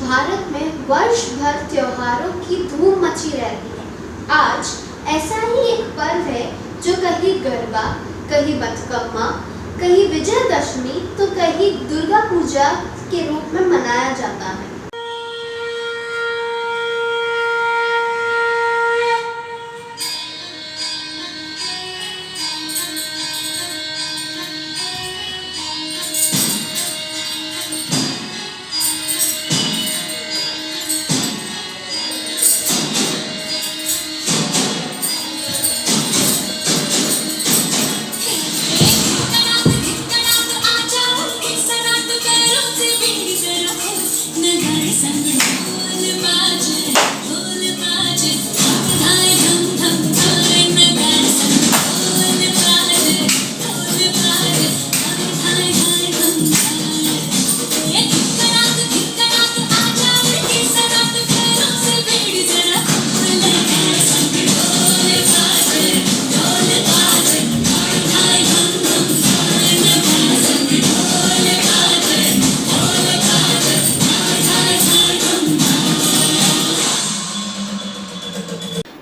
भारत में वर्ष भर त्योहारों की धूम मची रहती है। आज ऐसा ही एक पर्व है जो कहीं गरबा, कहीं बथकम्मा, कहीं विजयदशमी तो कहीं दुर्गा पूजा के रूप में मनाया जाता है।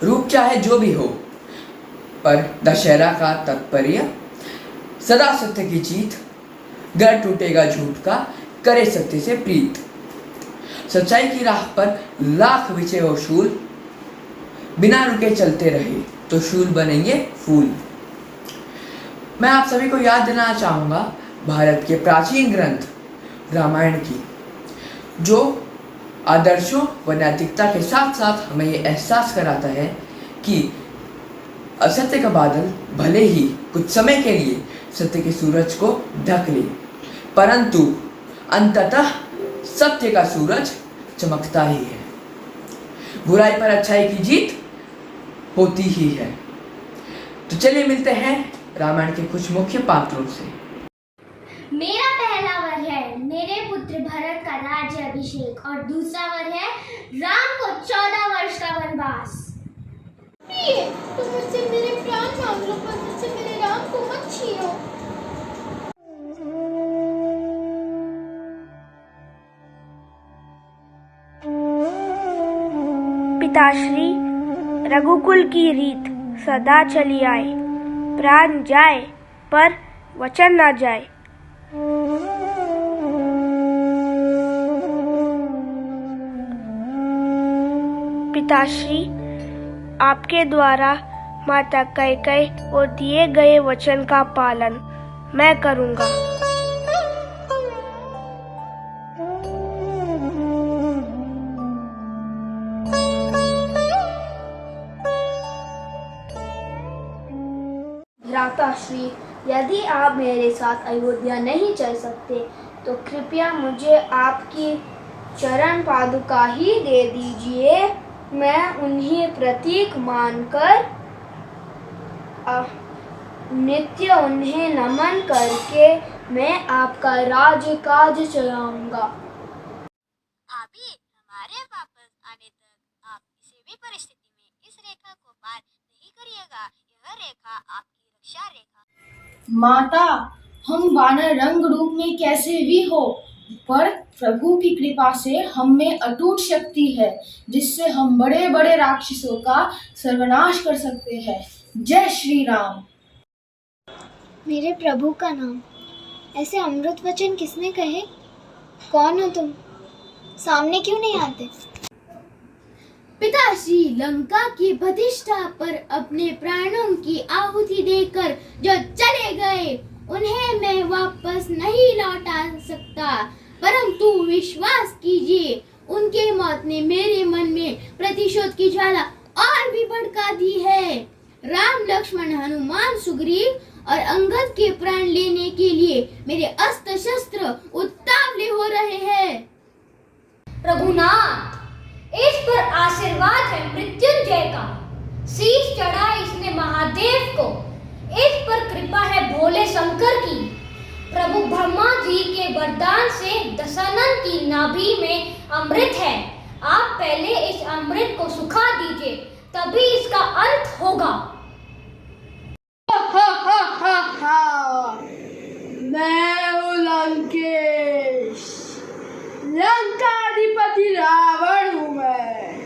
रूप चाहे जो भी हो, पर दशहरा का तात्पर्य सदा सत्य की जीत, घर टूटेगा झूठ का, करे सत्य से प्रीत। सच्चाई की राह पर लाख बिछे हो शूल, बिना रुके चलते रहे तो शूल बनेंगे फूल। मैं आप सभी को याद दिलाना चाहूँगा भारत के प्राचीन ग्रंथ रामायण की, जो आदर्शों व नैतिकता के साथ साथ हमें ये एहसास कराता है कि असत्य का बादल भले ही कुछ समय के लिए सत्य के सूरज को ढक ले, परंतु अंततः सत्य का सूरज चमकता ही है। बुराई पर अच्छाई की जीत होती ही है। तो चलिए मिलते हैं रामायण के कुछ मुख्य पात्रों से। मेरा पहला वर है मेरे पुत्र भरत का राज्य अभिषेक और दूसरा वर है राम को 14 वर्ष का वनवास। तुम मुझसे मेरे प्राण मांग लो, पर मुझसे मेरे राम को मत छीनो। पिताश्री, रघुकुल की रीत सदा चली आए, प्राण जाए पर वचन ना जाए। पिताश्री, आपके द्वारा माता कैकेयी को दिए गए वचन का पालन मैं करूंगा। भ्राताश्री, यदि आप मेरे साथ अयोध्या नहीं चल सकते तो कृपया मुझे आपकी चरण पादुका ही दे दीजिए। मैं उन्हें प्रतीक मानकर नित्य उन्हें नमन करके मैं आपका राजकाज चलाऊंगा। भाभी, हमारे वापस आने तक आप किसी भी परिस्थिति में इस रेखा को पार नहीं करिएगा। यह रेखा आपकी रक्षा रेखा। माता, हम वानर रंग रूप में कैसे भी हो, पर प्रभु की कृपा से हम में अटूट शक्ति है, जिससे हम बड़े बड़े राक्षसों का सर्वनाश कर सकते हैं। जय श्री राम। मेरे प्रभु का नाम, ऐसे अमृत वचन किसने कहे? कौन हो तुम? सामने क्यों नहीं आते? पिताश्री लंका की प्रतिष्ठा पर अपने प्राणों की आहुति देकर जो चले गए, उन्हें मैं वापस नहीं लौटा सकता, परंतु विश्वास कीजिए, उनके मौत ने मेरे मन में प्रतिशोध की ज्वाला और भी भड़का दी है। राम, लक्ष्मण, हनुमान, सुग्रीव और अंगद के प्राण लेने के लिए मेरे अस्त्र शस्त्र उतावले हो रहे हैं। प्रभुनाथ, इस पर आशीर्वाद है मृत्युंजय का, शीश चढ़ा इसने महादेव को, इस पर कृपा है भोले शंकर की। प्रभु ब्रह्मा जी के वरदान से दशानन की नाभि में अमृत है। आप पहले इस अमृत को सुखा दीजिए, तभी इसका अंत होगा। मैं हूँ लंकेश, लंकाधिपति रावण हूँ मैं।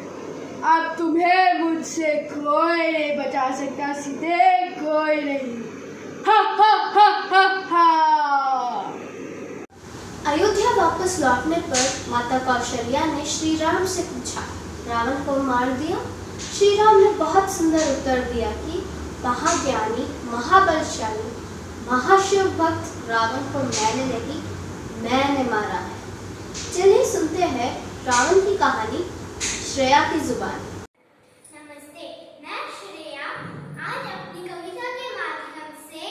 अब तुम्हें मुझसे कोई नहीं बचा सकता, सीधे कोई नहीं। हा हा हा हा हा। अयोध्या वापस लौटने पर माता कौशल्या ने श्री राम से पूछा, रावण को मार दिया? श्री राम ने बहुत सुंदर उत्तर दिया कि महाज्ञानी, महाबलशाली, महाशिव भक्त रावण को मैंने नहीं, मैंने मारा है। चलिए सुनते हैं रावण की कहानी श्रेया की जुबान। नमस्ते, मैं श्रेया आज अपनी कविता के माध्यम से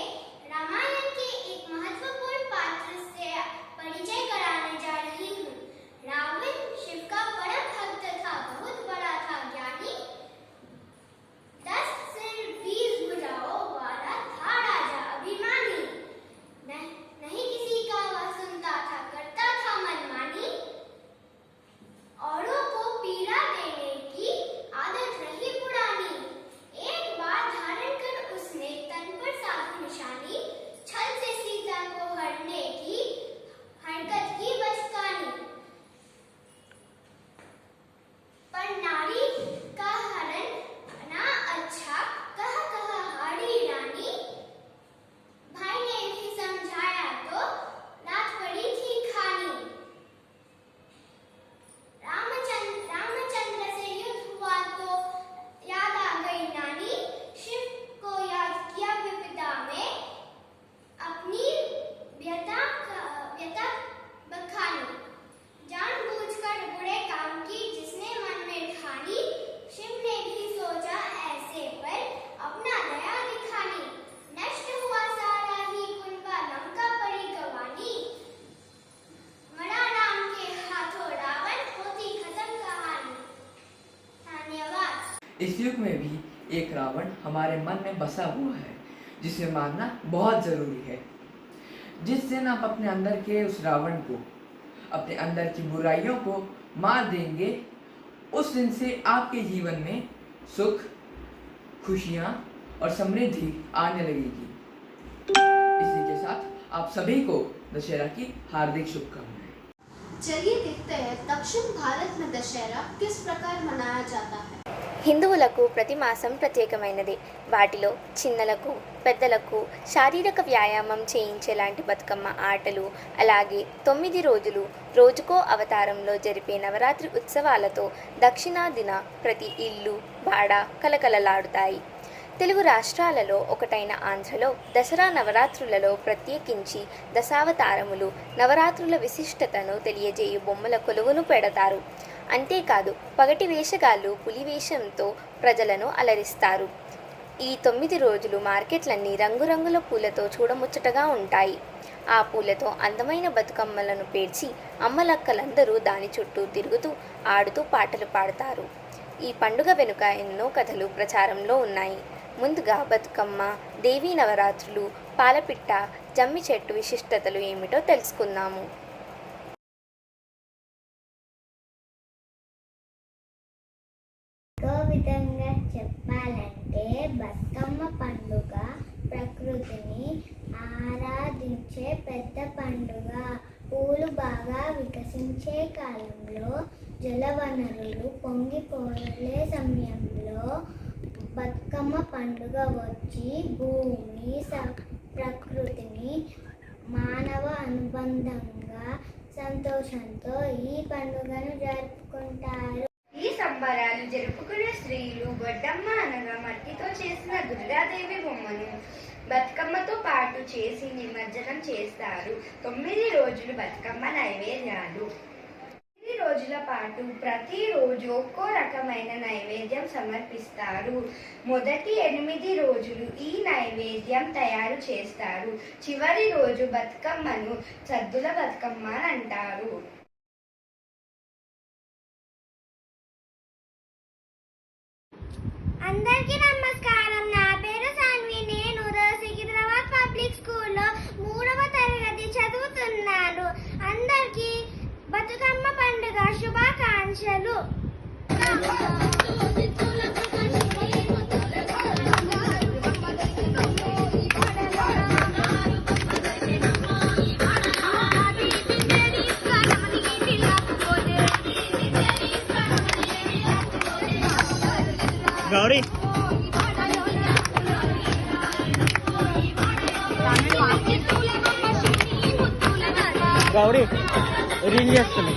रामायण के एक महत्वपूर्ण पात्र से परिचय कराने जा रही हूँ। रावण शिव का परम भक्त था, बहुत बड़ा था ज्ञानी, 10 सिर 20 भुजाओं वाला था राजा अभिमानी। नहीं किसी का वह सुनता था, करता था मनमानी, औरों को पीड़ा देने की आदत रही पुरानी। एक बार धारण कर उसने तन पर साधु निशानी, छल से सीता को हरने की हरकत की बचकानी। पर नारी का हरण ना अच्छा, कहा हारी रानी। भाई ने भी समझाया तो रात पड़ी थी खानी। रामचंद्र से युद्ध हुआ तो याद आ गई नानी, शिव को याद किया विपदा में, अपनी व्यथा बखानी। जानबूझकर बुरे काम की जिसने मन में ठानी, शिव ने भी सोचा ऐसे पर अपना दया दिखानी। नष्ट हुआ सारा ही कुनबा, लंका पड़ी गवानी, मरा राम के हाथों रावण, होती खत्म कहानी। धन्यवाद। इस युग में भी एक रावण हमारे मन में बसा हुआ है, जिसे मारना बहुत जरूरी है। जिस दिन आप अपने अंदर के उस रावण को, अपने अंदर की बुराइयों को मार देंगे, उस दिन से आपके जीवन में सुख, खुशियाँ और समृद्धि आने लगेगी। इसी के साथ आप सभी को दशहरा की हार्दिक शुभकामनाएं। चलिए देखते हैं दक्षिण भारत में दशहरा किस प्रकार मनाया जाता है। హిందువులకు ప్రతి మాసం ప్రత్యేకమైనది. వాటిలో చిన్నలకు పెద్దలకు శారీరక వ్యాయామం చేయించేలాంటి బతుకమ్మ ఆటలు, అలాగే 9 రోజులు రోజుకో అవతారంలో జరిపే నవరాత్రి ఉత్సవాలతో దక్షిణాదిన ప్రతి ఇల్లు బాడ కలకలలాడుతాయి. తెలుగు రాష్ట్రాలలో ఒకటైన ఆంధ్రలో దసరా నవరాత్రులలో ప్రత్యేకించి దశావతారములు, నవరాత్రుల విశిష్టతను తెలియజేయు బొమ్మల కొలువును పెడతారు. అంతేకాదు పగటి వేషగాళ్ళు పులి వేషంతో ప్రజలను అలరిస్తారు. ఈ 9 రోజులు మార్కెట్లన్నీ రంగురంగుల పూలతో చూడముచ్చటగా ఉంటాయి. ఆ పూలతో అందమైన బతుకమ్మలను పేర్చి అమ్మలక్కలందరూ దాని చుట్టూ తిరుగుతూ ఆడుతూ పాటలు పాడతారు. ఈ పండుగ వెనుక ఎన్నో కథలు ప్రచారంలో ఉన్నాయి. ముందుగా బతుకమ్మ, దేవీ నవరాత్రులు, పాలపిట్ట, జమ్మి చెట్టు విశిష్టతలు ఏమిటో తెలుసుకుందాము. ఇంకో విధంగా చెప్పాలంటే బతుకమ్మ పండుగ ప్రకృతిని ఆరాధించే పెద్ద పండుగ. పూలు బాగా వికసించే కాలంలో, జలవనరులు పొంగిపోలే సమయంలో బతుకమ్మ పండుగ వచ్చి భూమి, ప్రకృతిని మానవ అనుబంధంగా సంతోషంతో ఈ పండుగను జరుపుకుంటారు. ఈ సంబరాలు జరుపుకునే స్త్రీలు బొడ్డమ్మ అనగా మట్టితో చేసిన దుర్గాదేవి బొమ్మను బతుకమ్మతో పాటు చేసి నిమజ్జనం చేస్తారు. 9 రోజులు బతుకమ్మ నైవేద్యాలు. 9 రోజుల పాటు ప్రతిరోజు ఒక్కో రకమైన నైవేద్యం సమర్పిస్తారు. మొదటి 8 రోజులు ఈ నైవేద్యం తయారు చేస్తారు. చివరి రోజు బతుకమ్మను సద్దుల బతుకమ్మ అంటారు. అందరికీ నమస్కారం. నా పేరు సాన్వి. నేను సికింద్రాబాద్ పబ్లిక్ స్కూల్లో 3వ తరగతి చదువుతున్నాను. అందరికీ బతుకమ్మ పండుగ శుభాకాంక్షలు. గౌరీ గౌరీ రింగ్ చేస్తుంది.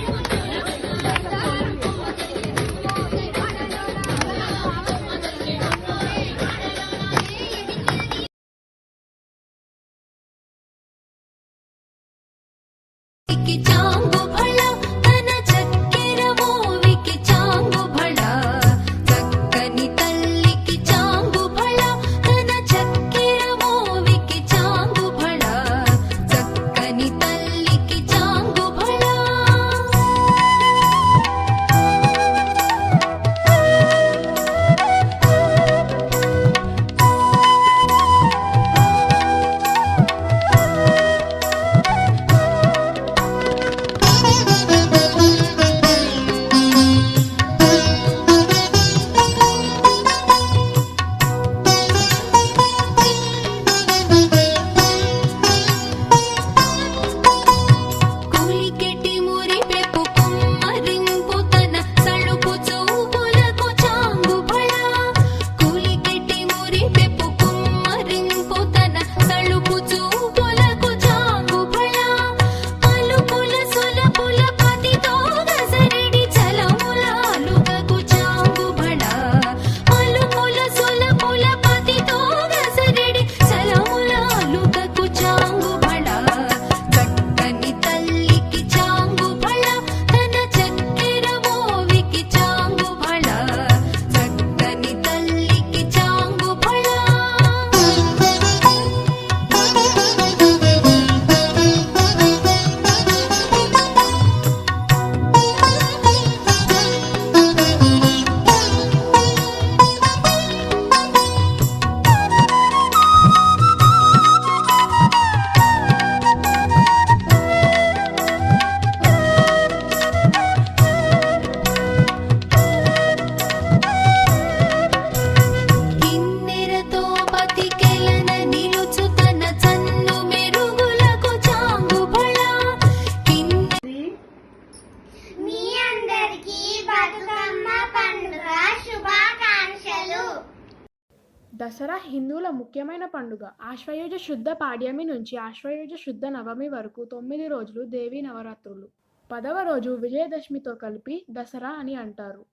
దసరా హిందువుల ముఖ్యమైన పండుగ. ఆశ్వయుజ శుద్ధ పాడ్యమి నుంచి ఆశ్వయుజ శుద్ధ నవమి వరకు 9 రోజులు దేవీ నవరాత్రులు. 10వ రోజు విజయదశమితో కలిపి దసరా అని అంటారు.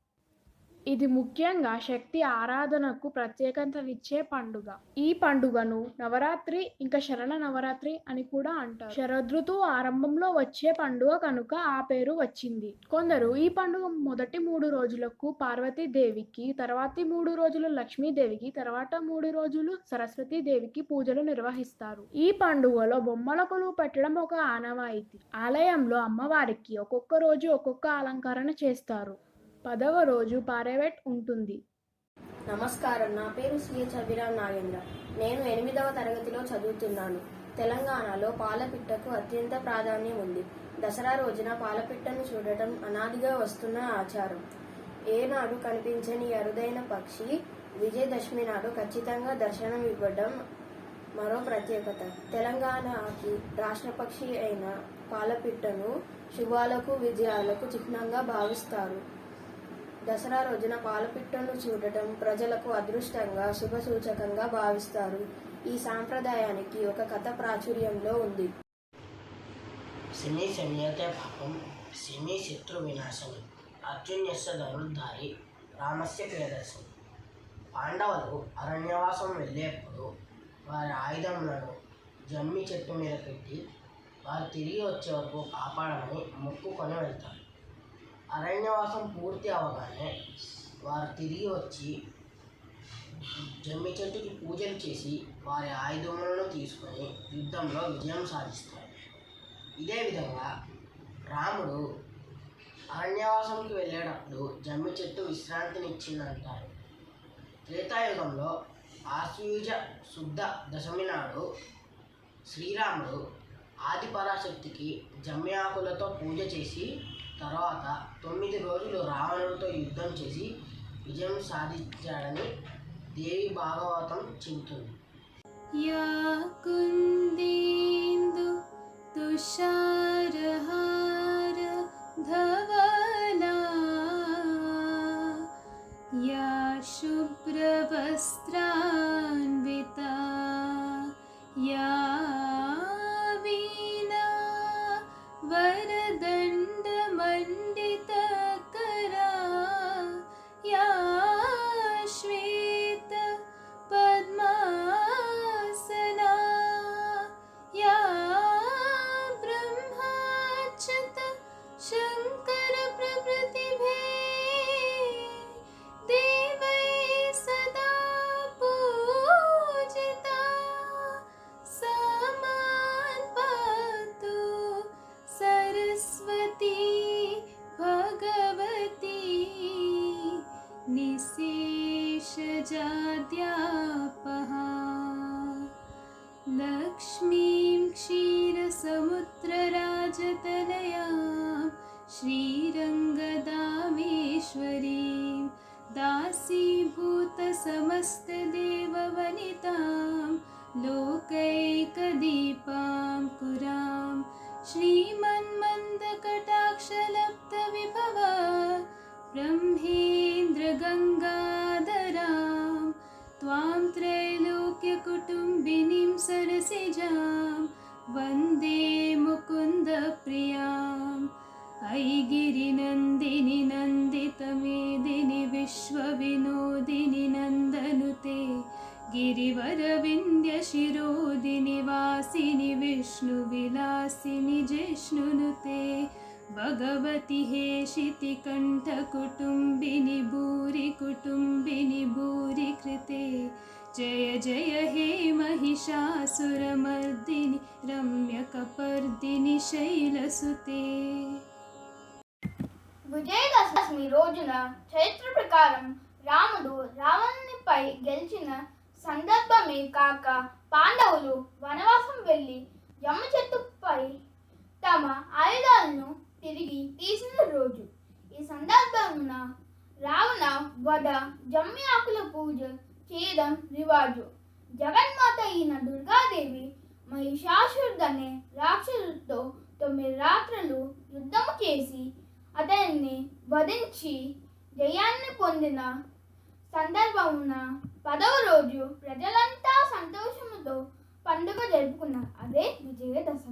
ఇది ముఖ్యంగా శక్తి ఆరాధనకు ప్రత్యేకతనిచ్చే పండుగ. ఈ పండుగను నవరాత్రి ఇంకా శరణ నవరాత్రి అని కూడా అంటారు. శరదృతువు ఆరంభంలో వచ్చే పండుగ కనుక ఆ పేరు వచ్చింది. కొందరు ఈ పండుగ మొదటి 3 రోజులకు పార్వతీదేవికి, తర్వాతి 3 రోజులు లక్ష్మీదేవికి, తర్వాత 3 రోజులు సరస్వతీదేవికి పూజలు నిర్వహిస్తారు. ఈ పండుగలో బొమ్మల కొలువు పెట్టడం ఒక ఆనవాయితీ. ఆలయంలో అమ్మవారికి ఒక్కొక్క రోజు ఒక్కొక్క అలంకరణ చేస్తారు. 10వ రోజు పారేవెట్ ఉంటుంది. నమస్కారం. నా పేరు సిహెచ్ అభిరామ్ నాగేంద్ర. నేను 8వ తరగతిలో చదువుతున్నాను. తెలంగాణలో పాలపిట్టకు అత్యంత ప్రాధాన్యం ఉంది. దసరా రోజున పాలపిట్టను చూడటం అనాదిగా వస్తున్న ఆచారం. ఏనాడు కనిపించని అరుదైన పక్షి విజయదశమి నాడు ఖచ్చితంగా దర్శనం ఇవ్వడం మరో ప్రత్యేకత. తెలంగాణకి రాష్ట్రపక్షి అయిన పాలపిట్టను శుభాలకు విజయాలకు చిహ్నంగా భావిస్తారు. దసరా రోజున పాలపిట్టను చూడటం ప్రజలకు అదృష్టంగా శుభసూచకంగా భావిస్తారు. ఈ సాంప్రదాయానికి ఒక కథ ప్రాచుర్యంలో ఉంది. శని శమ్యతే పాపం శని శత్రు వినాశనం అర్జున్యస్య ధనుర్ధారి రామస్య ప్రియదర్శనం. పాండవులు అరణ్యవాసం వెళ్ళేప్పుడు వారి ఆయుధములను జమ్మి చెట్టు మీద పెట్టి వారు తిరిగి వచ్చే వరకు కాపాడమని మొక్కుకొని వెళ్తారు. అరణ్యవాసం పూర్తి అవగానే వారు తిరిగి వచ్చి జమ్మి చెట్టుకి పూజలు చేసి వారి ఆయుధములను తీసుకొని యుద్ధంలో విజయం సాధిస్తారు. ఇదే విధంగా రాముడు అరణ్యవాసంకి వెళ్ళేటప్పుడు జమ్మి చెట్టు విశ్రాంతినిచ్చిందంటారు. త్రేతాయుగంలో ఆశ్వయుజ శుద్ధ దశమి నాడు శ్రీరాముడు ఆదిపరాశక్తికి జమ్మి ఆకులతో పూజ చేసి తర్వాత 9 రోజులు రావణుడితో యుద్ధం చేసి విజయం సాధించాడని దేవి భాగవతం చెబుతుంది. యా కుందేందు తుషారహార ధవలా యా శుభ్రవస్త్రాన్వితా యా వీణా వరదండమండితకరా యా శ్వేత పద్మాసనా యా బ్రహ్మాచ్యుత శంకర ప్రకృతిభే దేవై సదా పూజితా సమాన్ పాతు సరస్వతి భగవతి నిశేషజాద్యాపహా లక్ష్మీం క్షీరసముద్రరాజతనయాం శ్రీరంగదామేశ్వరీం దాసీభూతసమస్తదేవవనితాం లోకైకదీపాం కురాం శ్రీమన్మందకటాక్షలబ్ధవిభవా ब्रह्मेन्द्रगङ्गाधरां त्वां त्रैलोक्यकुटुम्बिनीं सरसिजां वन्दे मुकुन्दप्रियाम् अयि गिरिनन्दिनि नन्दितमेदिनि विश्वविनोदिनि नन्दनुते गिरिवरविन्द्यशिरोदिनि वासिनि विष्णुविलासिनि जिष्णुनुते भगवति हेशितिकण्ठकुटुम्बिनि भूरि कृते जय जय हे महिषासुरमर्दिनि रम्यकपर्दिनि शैलसुते. విజయదశమి రోజున చరిత్ర ప్రకారం రాముడు రావణునిపై గెలిచిన సందర్భమే కాక పాండవులు వనవాసం వెళ్ళి జమ్మి చెట్టుపై తమ ఆయుధాలను తిరిగి తీసిన రోజు. ఈ సందర్భమున రావణ వధ జమ్మి ఆకుల పూజ చేయడం రివాజు. జగన్మాత అయిన దుర్గాదేవి మహిషాసురుడనే రాక్షసుడితో 9 రాత్రులు యుద్ధము చేసి అతన్ని వధించి జయాన్ని పొందిన సందర్భమున 10వ రోజు ప్రజలంతా సంతోషముతో పండుగ జరుపుకున్నారు. అదే విజయదశమి.